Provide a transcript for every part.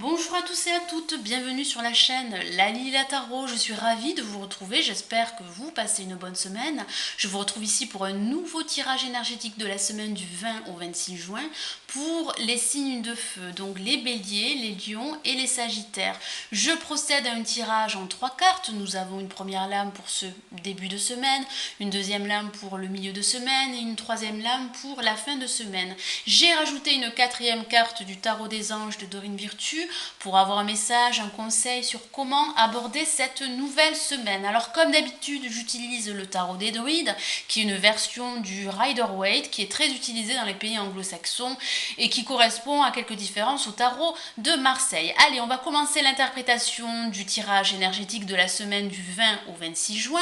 Bonjour à tous et à toutes, bienvenue sur la chaîne Lali la Tarot. Je suis ravie de vous retrouver, j'espère que vous passez une bonne semaine. Je vous retrouve ici pour un nouveau tirage énergétique de la semaine du 20 au 26 juin pour les signes de feu, donc les béliers, les lions et les sagittaires. Je procède à un tirage en 3 cartes. Nous avons une première lame pour ce début de semaine, une deuxième lame pour le milieu de semaine et une troisième lame pour la fin de semaine. J'ai rajouté une quatrième carte du tarot des anges de Dorine Virtue pour avoir un message, un conseil sur comment aborder cette nouvelle semaine. Alors comme d'habitude, j'utilise le tarot des druides, qui est une version du Rider-Waite, qui est très utilisé dans les pays anglo-saxons et qui correspond à quelques différences au tarot de Marseille. Allez, on va commencer l'interprétation du tirage énergétique de la semaine du 20 au 26 juin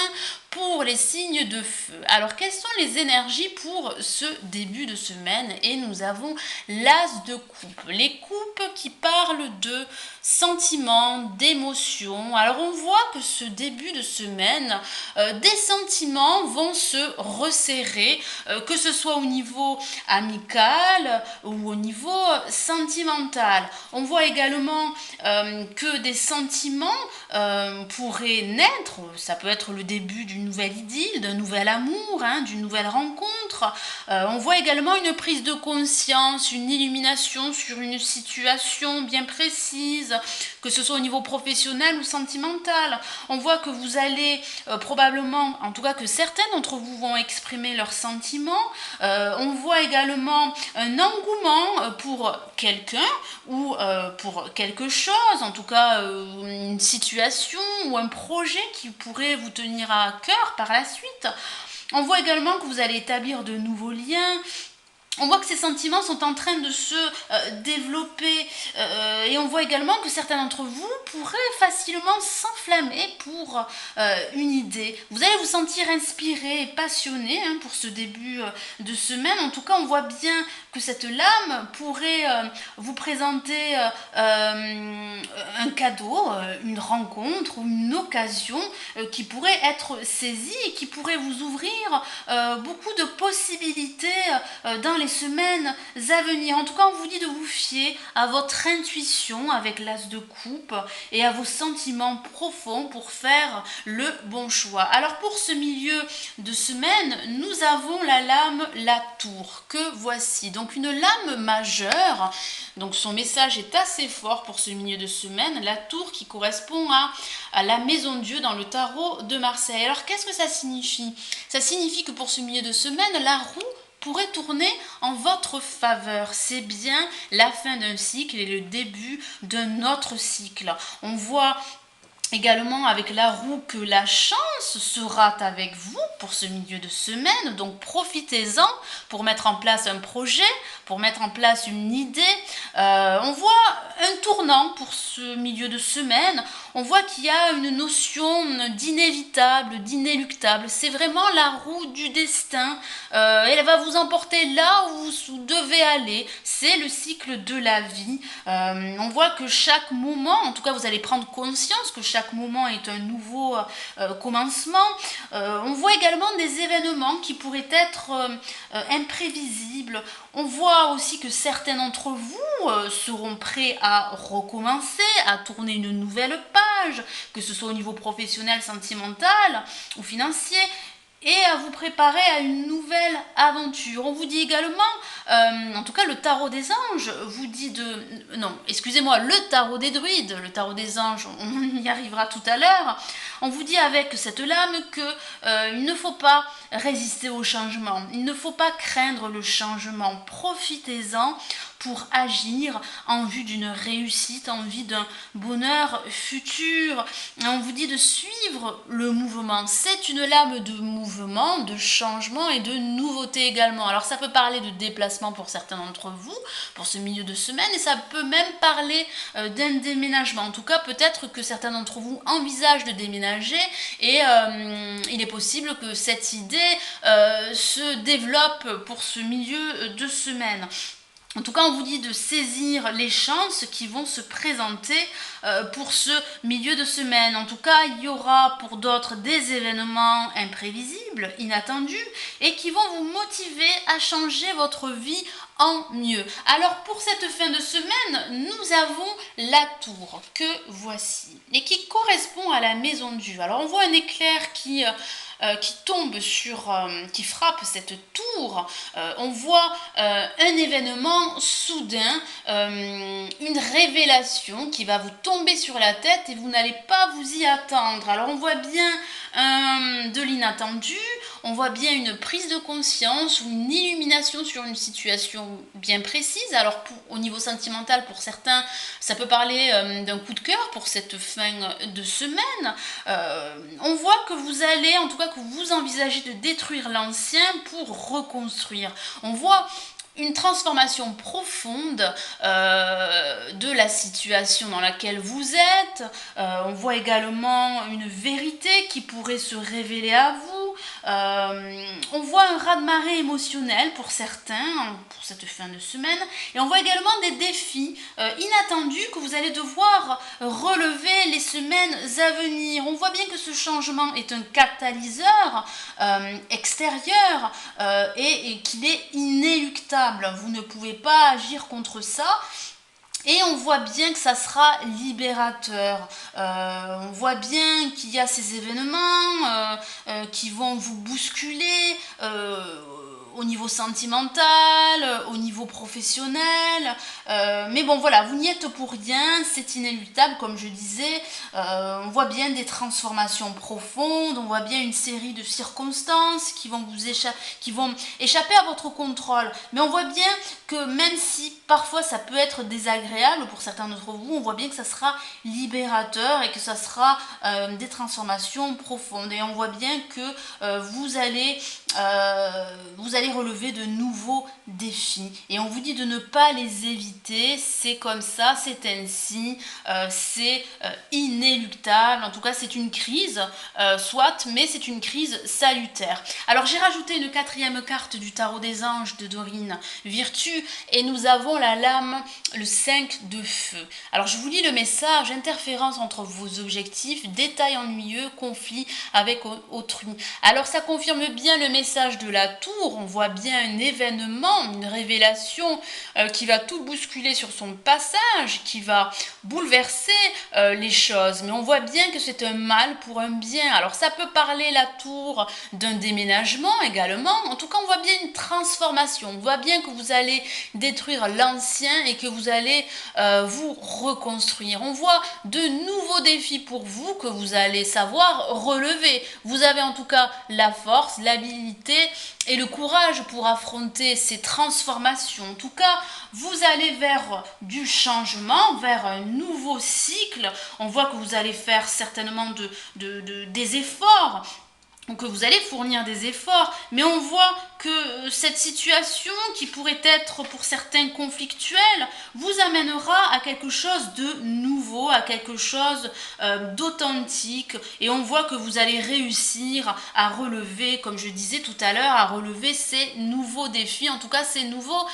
pour les signes de feu. Alors, quelles sont les énergies pour ce début de semaine? Et nous avons l'as de coupe. Les coupes qui parlent de sentiments, d'émotions. Alors, on voit que ce début de semaine, des sentiments vont se resserrer, que ce soit au niveau amical ou au niveau sentimental. On voit également que des sentiments pourraient naître. Ça peut être le début d'une nouvelle idylle, d'un nouvel amour, d'une nouvelle rencontre. On voit également une prise de conscience, une illumination sur une situation bien précise, que ce soit au niveau professionnel ou sentimental. On voit que vous allez probablement, en tout cas que certains d'entre vous vont exprimer leurs sentiments. On voit également un engouement pour quelqu'un ou pour quelque chose, en tout cas une situation ou un projet qui pourrait vous tenir à cœur par la suite. On voit également que vous allez établir de nouveaux liens. On voit que ces sentiments sont en train de se développer et on voit également que certains d'entre vous pourraient facilement s'enflammer pour une idée. Vous allez vous sentir inspiré et passionné pour ce début de semaine. En tout cas, on voit bien que cette lame pourrait vous présenter un cadeau, une rencontre ou une occasion qui pourrait être saisie et qui pourrait vous ouvrir beaucoup de possibilités dans les semaines à venir. En tout cas, on vous dit de vous fier à votre intuition avec l'as de coupe et à vos sentiments profonds pour faire le bon choix. Alors pour ce milieu de semaine, nous avons la lame la tour que voici. Donc une lame majeure. Donc son message est assez fort pour ce milieu de semaine. La tour qui correspond à la maison de Dieu dans le tarot de Marseille. Alors qu'est-ce que ça signifie? Ça signifie que pour ce milieu de semaine, la roue pourrait tourner en votre faveur. C'est bien la fin d'un cycle et le début d'un autre cycle. On voit également avec la roue que la chance sera avec vous pour ce milieu de semaine, donc profitez-en pour mettre en place un projet, pour mettre en place une idée. On voit un tournant pour ce milieu de semaine, on voit qu'il y a une notion d'inévitable, d'inéluctable. C'est vraiment la roue du destin, elle va vous emporter là où vous devez aller, c'est le cycle de la vie. On voit que chaque moment, en tout cas vous allez prendre conscience que chaque moment est un nouveau commencement. On voit également des événements qui pourraient être imprévisibles. On voit aussi que certains d'entre vous seront prêts à recommencer, à tourner une nouvelle page, que ce soit au niveau professionnel, sentimental ou financier, et à vous préparer à une nouvelle aventure. On vous dit également, en tout cas le tarot des anges vous dit de... Non, excusez-moi, le tarot des druides, le tarot des anges, on y arrivera tout à l'heure. On vous dit avec cette lame que il ne faut pas résister au changement, il ne faut pas craindre le changement, profitez-en pour agir en vue d'une réussite, en vue d'un bonheur futur. On vous dit de suivre le mouvement. C'est une lame de mouvement, de changement et de nouveauté également. Alors ça peut parler de déplacement pour certains d'entre vous, pour ce milieu de semaine, et ça peut même parler d'un déménagement. En tout cas, peut-être que certains d'entre vous envisagent de déménager et il est possible que cette idée se développe pour ce milieu de semaine. En tout cas, on vous dit de saisir les chances qui vont se présenter pour ce milieu de semaine. En tout cas, il y aura pour d'autres des événements imprévisibles, inattendus, et qui vont vous motiver à changer votre vie en mieux. Alors pour cette fin de semaine, nous avons la tour que voici et qui correspond à la maison de Dieu. Alors on voit un éclair qui tombe qui frappe cette tour. On voit un événement soudain, une révélation qui va vous tomber sur la tête et vous n'allez pas vous y attendre. Alors on voit bien de l'inattendu, on voit bien une prise de conscience ou une illumination sur une situation bien précise. Alors au niveau sentimental, pour certains, ça peut parler d'un coup de cœur pour cette fin de semaine. On voit que vous allez, en tout cas que vous envisagez de détruire l'ancien pour reconstruire. On voit une transformation profonde de la situation dans laquelle vous êtes. On voit également une vérité qui pourrait se révéler à vous. On voit un raz-de-marée émotionnel pour certains, pour cette fin de semaine. Et on voit également des défis inattendus que vous allez devoir relever les semaines à venir. On voit bien que ce changement est un catalyseur extérieur et qu'il est inéluctable. Vous ne pouvez pas agir contre ça. Et on voit bien que ça sera libérateur. On voit bien qu'il y a ces événements qui vont vous bousculer au niveau sentimental, au niveau professionnel. Mais bon, voilà, vous n'y êtes pour rien, c'est inéluctable, comme je disais. On voit bien des transformations profondes, on voit bien une série de circonstances qui vont échapper à votre contrôle. Mais on voit bien que même si parfois ça peut être désagréable pour certains d'entre vous, on voit bien que ça sera libérateur et que ça sera des transformations profondes. Et on voit bien que vous allez relever de nouveaux défis. Et on vous dit de ne pas les éviter. C'est comme ça, c'est ainsi, c'est inéluctable. En tout cas, c'est une crise, soit, mais c'est une crise salutaire. Alors, j'ai rajouté une 4e carte du tarot des anges de Dorine Virtue et nous avons la lame, le 5 de feu. Alors, je vous lis le message: interférence entre vos objectifs, détails ennuyeux, conflit avec autrui. Alors, ça confirme bien le message de la tour. On voit bien un événement, une révélation qui va tout bousculer sur son passage, qui va bouleverser les choses. Mais on voit bien que c'est un mal pour un bien. Alors ça peut parler, la tour, d'un déménagement également. En tout cas, on voit bien une transformation. On voit bien que vous allez détruire l'ancien et que vous allez vous reconstruire. On voit de nouveaux défis pour vous que vous allez savoir relever. Vous avez en tout cas la force, l'habilité et le courage pour affronter ces transformations. En tout cas, vous allez vers du changement, vers un nouveau cycle. On voit que vous allez faire certainement des efforts, que vous allez fournir des efforts, mais on voit que cette situation, qui pourrait être pour certains conflictuelle, vous amènera à quelque chose de nouveau, à quelque chose d'authentique, et on voit que vous allez réussir à relever, comme je disais tout à l'heure, à relever ces nouveaux défis, en tout cas ces nouveaux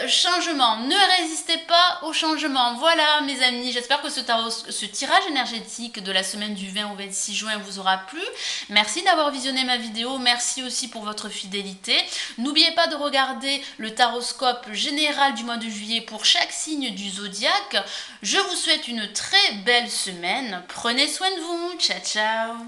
changements. Ne résistez pas au changement. Voilà mes amis, j'espère que ce tirage énergétique de la semaine du 20 au 26 juin vous aura plu. Merci d'avoir visionné ma vidéo, merci aussi pour votre fidélité. N'oubliez pas de regarder le taroscope général du mois de juillet pour chaque signe du zodiaque. Je vous souhaite une très belle semaine. Prenez soin de vous. Ciao, ciao.